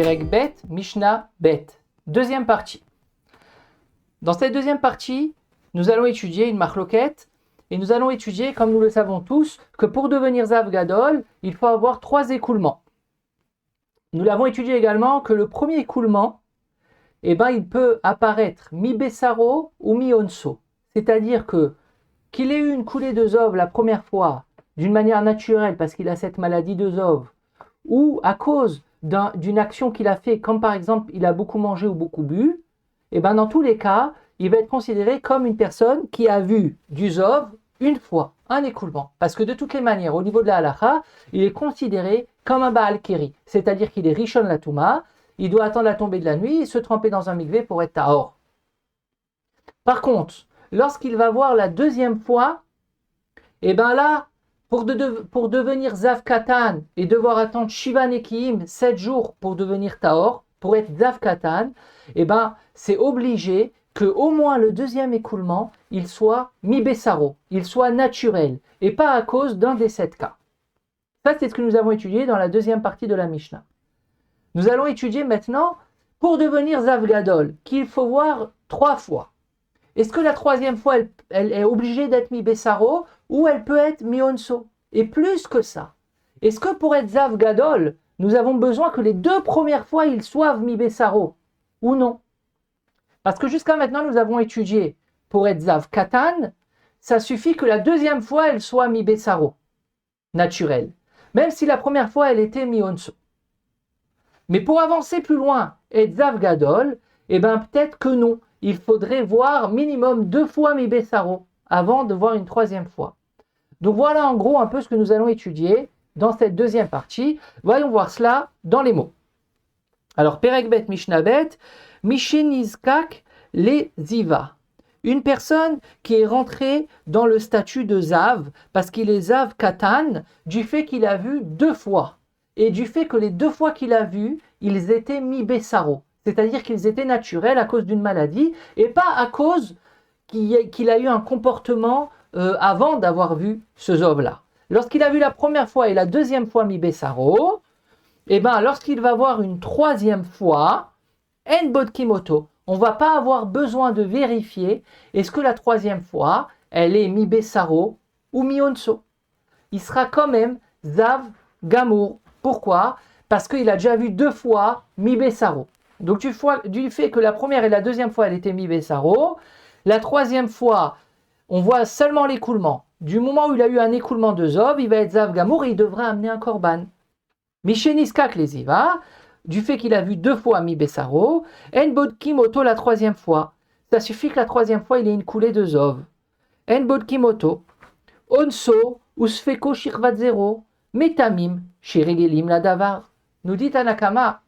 Perek Bet, Mishnah Bet. Deuxième partie. Dans cette deuxième partie, nous allons étudier une marloquette et nous allons étudier, comme nous le savons tous, que pour devenir Zav Gadol, il faut avoir 3 écoulements. Nous l'avons étudié également que le premier écoulement, il peut apparaître mi-bessaro ou mi-onso. C'est-à-dire qu'il ait eu une coulée de Zov la première fois d'une manière naturelle parce qu'il a cette maladie de Zov, ou à cause d'une action qu'il a fait, comme par exemple il a beaucoup mangé ou beaucoup bu, dans tous les cas, il va être considéré comme une personne qui a vu du Zov une fois, un écoulement. Parce que de toutes les manières, au niveau de la halakha, il est considéré comme un Baal Keri, c'est-à-dire qu'il est Rishon la Touma, il doit attendre la tombée de la nuit et se tremper dans un mikvé pour être Tahor. Par contre, lorsqu'il va voir la deuxième fois, là, pour devenir Zav Katan et devoir attendre Shiva Nekiim 7 jours pour devenir Tahor, pour être Zav Katan, c'est obligé que au moins le deuxième écoulement, il soit mi-bessaro, il soit naturel, et pas à cause d'un des 7 cas. Ça, c'est ce que nous avons étudié dans la deuxième partie de la Mishnah. Nous allons étudier maintenant, pour devenir Zav Gadol, qu'il faut voir 3 fois. Est-ce que la troisième fois, elle est obligée d'être mi-bessaro, ou elle peut être mi-onso? Et plus que ça, est-ce que pour être Zav Gadol, nous avons besoin que les 2 premières fois, ils soient mi-bessaro, ou non? Parce que jusqu'à maintenant, nous avons étudié, pour être Zav Katan, ça suffit que la deuxième fois, elle soit mi-bessaro, naturelle. Même si la première fois, elle était mi-onso. Mais pour avancer plus loin, être Zav Gadol, peut-être que non. Il faudrait voir minimum 2 fois mi-bessaro avant de voir une troisième fois. Donc voilà en gros un peu ce que nous allons étudier dans cette deuxième partie. Voyons voir cela dans les mots. Alors, Perek Bet Mishnah Bet, Mishenizkak le Ziva. Une personne qui est rentrée dans le statut de Zav, parce qu'il est Zav Katan, du fait qu'il a vu 2 fois. Et du fait que les 2 fois qu'il a vu, ils étaient mi-bessaro. C'est-à-dire qu'ils étaient naturels à cause d'une maladie, et pas à cause qu'il a eu un comportement avant d'avoir vu ce Zov-là. Lorsqu'il a vu la première fois et la deuxième fois mi-bessaro, lorsqu'il va voir une troisième fois, en bodkimoto, on ne va pas avoir besoin de vérifier est-ce que la troisième fois, elle est mi-bessaro ou mi-onso. Il sera quand même Zav Gamour. Pourquoi? Parce qu'il a déjà vu 2 fois mi-bessaro. Donc du fait que la première et la deuxième fois, elle était mi-bessaro, la troisième fois, on voit seulement l'écoulement. Du moment où il a eu un écoulement de Zov, il va être Zav Gamour et il devra amener un korban. Misheniskak les Ziva, du fait qu'il a vu 2 fois mi-bessaro, en bodkimoto la troisième fois. Ça suffit que la troisième fois, il ait une coulée de Zov. En bodkimoto, onso, usfeko shirvat zero, metamim, shirigelim la davar. Nous dit Tanakama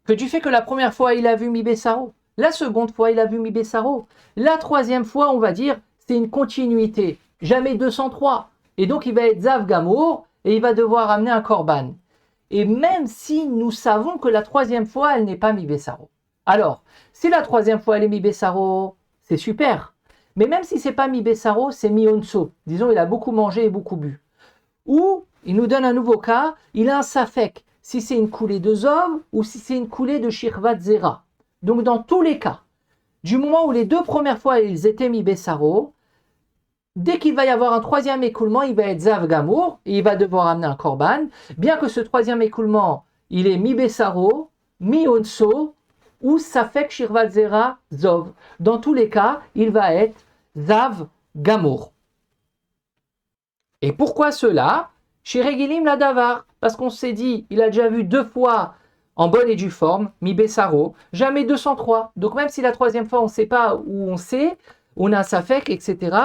que du fait que la première fois, il a vu mi-bessaro, la seconde fois, il a vu mi-bessaro, la troisième fois, on va dire, c'est une continuité, jamais 203. Et donc, il va être Zav Gamour et il va devoir amener un korban. Et même si nous savons que la troisième fois, elle n'est pas mi-bessaro. Alors, si la troisième fois, elle est mi-bessaro, c'est super. Mais même si c'est pas mi-bessaro, c'est mi-onso. Disons, il a beaucoup mangé et beaucoup bu. Ou, il nous donne un nouveau cas, il a un safek, si c'est une coulée de Zov ou si c'est une coulée de Shirvat Zera. Donc dans tous les cas, du moment où les 2 premières fois ils étaient mi-bessaro, dès qu'il va y avoir un troisième écoulement, il va être Zav Gamour et il va devoir amener un korban, bien que ce troisième écoulement, il est mi-bessaro, mi-onso ou Safek Shirvat Zera Zov. Dans tous les cas, il va être Zav Gamour. Et pourquoi cela? Chez Regilim la Davar, parce qu'on s'est dit, il a déjà vu 2 fois en bonne et due forme, mi-bessaro, jamais 203. Donc même si la troisième fois, on ne sait pas où on sait, on a un safek, etc.,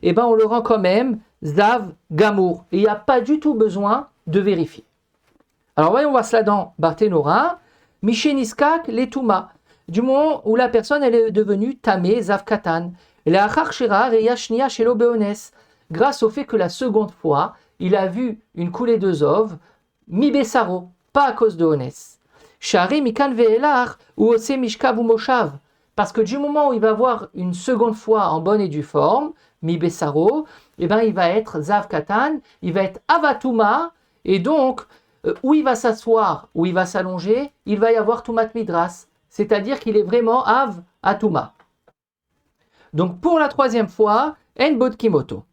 on le rend quand même Zav Gamour. Et il n'y a pas du tout besoin de vérifier. Alors voyons voir cela dans Barthénora. Misheniskak letuma. Du moment où la personne elle est devenue Tamé, Zav Katan. Grâce au fait que la seconde fois, il a vu une coulée de Zov, mi-bessaro, pas à cause de Onès. Shari mikan ve'elach ou ose mishkav ou moshav. Parce que du moment où il va voir une seconde fois en bonne et due forme, mi-bessaro, il va être Zav Katan, il va être Avatuma, et donc où il va s'asseoir, où il va s'allonger, il va y avoir Tumat Midras. C'est-à-dire qu'il est vraiment Av à Touma. Donc pour la troisième fois, En Bodkimoto.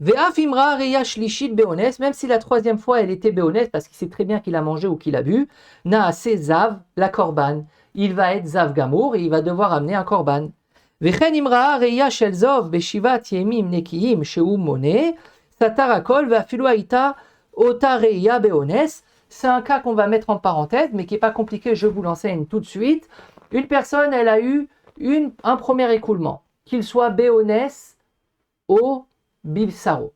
Ve'af imra reya shlishit beones, même si la troisième fois elle était beones, parce qu'il sait très bien qu'il a mangé ou qu'il a bu, naase zav la korban. Il va être zav gamour et il va devoir amener un korban. Vechen imra reya shel zov beshivat yemim nekiyim sheu mone, satar akol ve'afilu aita ota reya beones. C'est un cas qu'on va mettre en parenthèse, mais qui n'est pas compliqué, je vous l'enseigne tout de suite. Une personne, elle a eu un premier écoulement, qu'il soit beones au bivsaro.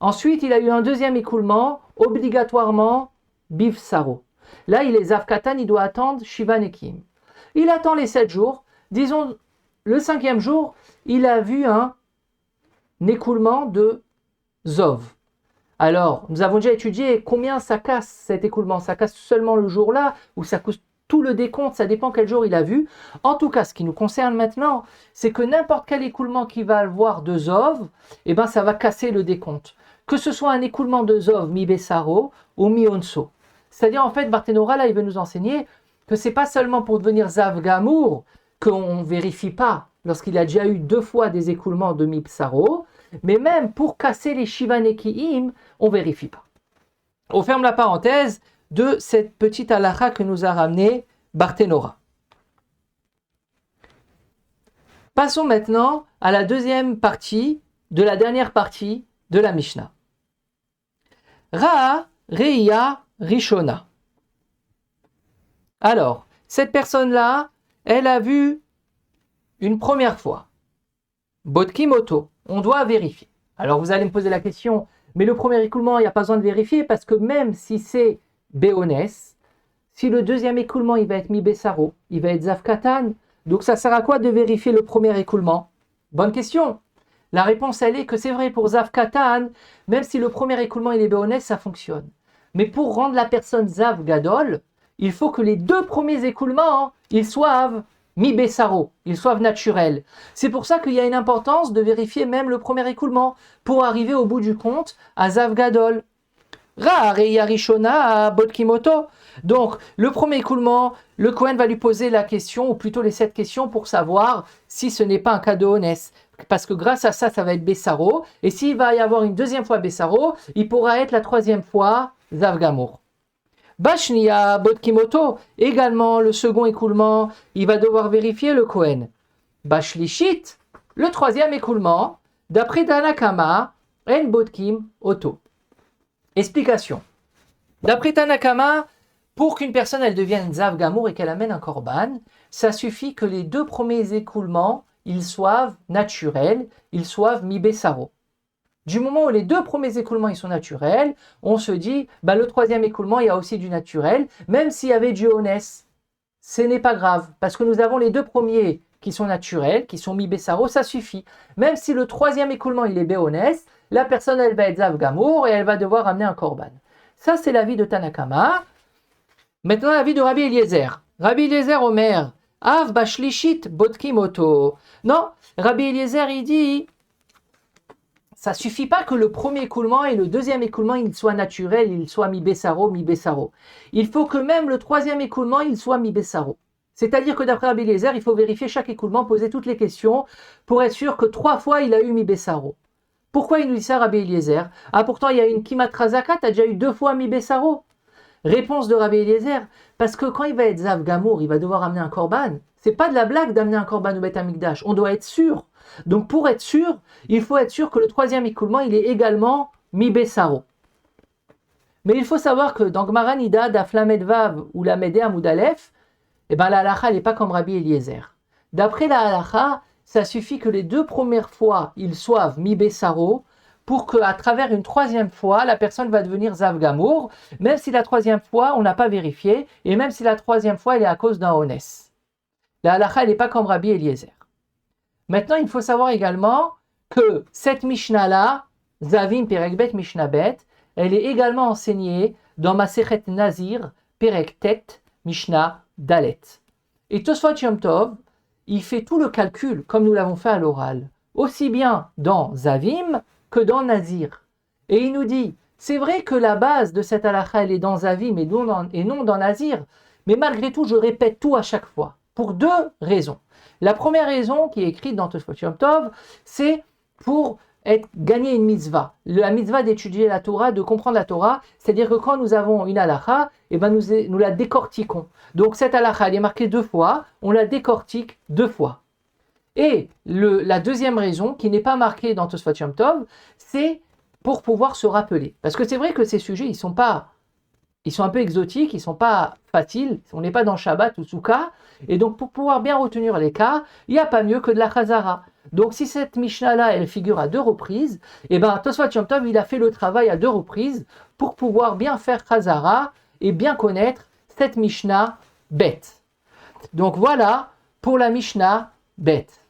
Ensuite, il a eu un deuxième écoulement, obligatoirement bivsaro. Là, il est zavkatan, il doit attendre shiva nekim. Il attend les 7 jours. Disons, le 5e jour, il a vu un écoulement de zov. Alors, nous avons déjà étudié combien ça casse cet écoulement. Ça casse seulement le jour-là ou ça coûte tout le décompte, ça dépend quel jour il a vu. En tout cas, ce qui nous concerne maintenant, c'est que n'importe quel écoulement qui va avoir de Zov, eh ben, ça va casser le décompte. Que ce soit un écoulement de Zov, mi Bessaro ou mi Onso. C'est-à-dire, en fait, Barthénora, là, il veut nous enseigner que c'est pas seulement pour devenir Zav Gamour qu'on ne vérifie pas lorsqu'il a déjà eu 2 fois des écoulements de mi Psaro, mais même pour casser les Shiva Nekiim, on ne vérifie pas. On ferme la parenthèse de cette petite halakha que nous a ramené Barthénora. Passons maintenant à la deuxième partie de la dernière partie de la Mishnah. Ra'a Reya Rishona. Alors, cette personne-là, elle a vu une première fois. Bodkimoto, on doit vérifier. Alors vous allez me poser la question, mais le premier écoulement, il n'y a pas besoin de vérifier parce que même si c'est Béones, si le deuxième écoulement, il va être Mi Bessaro, il va être Zavkatan, donc ça sert à quoi de vérifier le premier écoulement? Bonne question. La réponse, elle est que c'est vrai pour Zavkatan, même si le premier écoulement, il est Béones, ça fonctionne. Mais pour rendre la personne Zav Gadol, il faut que les 2 premiers écoulements, ils soient Mi Bessaro, ils soient naturels. C'est pour ça qu'il y a une importance de vérifier même le premier écoulement pour arriver au bout du compte à Zav Gadol. Ra Reya Rishona à Bodkimoto. Donc, le premier écoulement, le Kohen va lui poser la question, ou plutôt les 7 questions pour savoir si ce n'est pas un cas de honès. Parce que grâce à ça, ça va être Bessaro. Et s'il va y avoir une deuxième fois Bessaro, il pourra être la 3e fois Zav Gamour. Bashnia Bodkimoto, également le second écoulement, il va devoir vérifier le Kohen. Bashlishit, le 3e écoulement, d'après Tanakama, En Bodkim Oto. Explication. D'après Tanakama, pour qu'une personne elle devienne Zav Gamour et qu'elle amène un korban, ça suffit que les 2 premiers écoulements, ils soient naturels, ils soient mi Bessaro. Du moment où les 2 premiers écoulements ils sont naturels, on se dit, le 3e écoulement, il y a aussi du naturel, même s'il y avait du honès. Ce n'est pas grave, parce que nous avons les 2 premiers qui sont naturels, qui sont mi Bessaro, ça suffit. Même si le 3e écoulement, il est béhonès, la personne, elle va être Zav Gamour et elle va devoir amener un korban. Ça, c'est l'avis de Tanakama. Maintenant, l'avis de Rabbi Eliezer. Rabbi Eliezer Omer, Av Bashlishit Bodkimoto. Non, Rabbi Eliezer, il dit, ça suffit pas que le premier écoulement et le deuxième écoulement, ils soient naturels, ils soient mi Bessaro, mi Bessaro. Il faut que même le 3e écoulement, il soit mi Bessaro. C'est-à-dire que d'après Rabbi Eliezer, il faut vérifier chaque écoulement, poser toutes les questions pour être sûr que 3 fois, il a eu mi Bessaro. Pourquoi il nous dit ça, Rabbi Eliezer? Ah, pourtant, il y a une Kimat Razaka, tu as déjà eu 2 fois mi Bessaro. Réponse de Rabbi Eliezer, parce que quand il va être Zav Gamour, il va devoir amener un korban. C'est pas de la blague d'amener un korban au Beth Amikdash. On doit être sûr. Donc pour être sûr, il faut être sûr que le 3e écoulement, il est également mi Bessaro. Mais il faut savoir que dans Gemara Nida, Daf Lamed Vav ou Lamed Amud Aleph, la halacha n'est pas comme Rabbi Eliezer. D'après la halacha, ça suffit que les 2 premières fois, ils soient mi Bessaro, pour qu'à travers une 3e fois, la personne va devenir Zav Gamour, même si la 3e fois, on n'a pas vérifié, et même si la 3e fois, elle est à cause d'un honès. La halacha, elle n'est pas comme Rabbi Eliezer. Maintenant, il faut savoir également que cette Mishnah-là, Zavim Perek Bet Mishnah Bet, elle est également enseignée dans Masechet Nazir, Perek Tet, Mishnah Dalet. Et Tosfot Yom Tov, il fait tout le calcul, comme nous l'avons fait à l'oral, aussi bien dans Zavim que dans Nazir. Et il nous dit, c'est vrai que la base de cette halakha, elle est dans Zavim et non dans Nazir, mais malgré tout, je répète tout à chaque fois, pour deux raisons. La première raison, qui est écrite dans Tosfot Yom Tov, c'est pour gagner une mitzvah. La mitzvah d'étudier la Torah, de comprendre la Torah, c'est-à-dire que quand nous avons une halakha, eh ben nous la décortiquons. Donc cette halakha, elle est marquée 2 fois, on la décortique 2 fois. Et la deuxième raison, qui n'est pas marquée dans Tosfot Yom Tov, c'est pour pouvoir se rappeler. Parce que c'est vrai que ces sujets, ils sont un peu exotiques, ils ne sont pas faciles, on n'est pas dans Shabbat ou Souka, et donc pour pouvoir bien retenir les cas, il n'y a pas mieux que de la Chazara. Donc si cette Mishnah-là, elle figure à 2 reprises, et bien Tosfot Yom Tov, il a fait le travail à 2 reprises pour pouvoir bien faire Chazara et bien connaître cette Mishnah bête. Donc voilà pour la Mishnah bête.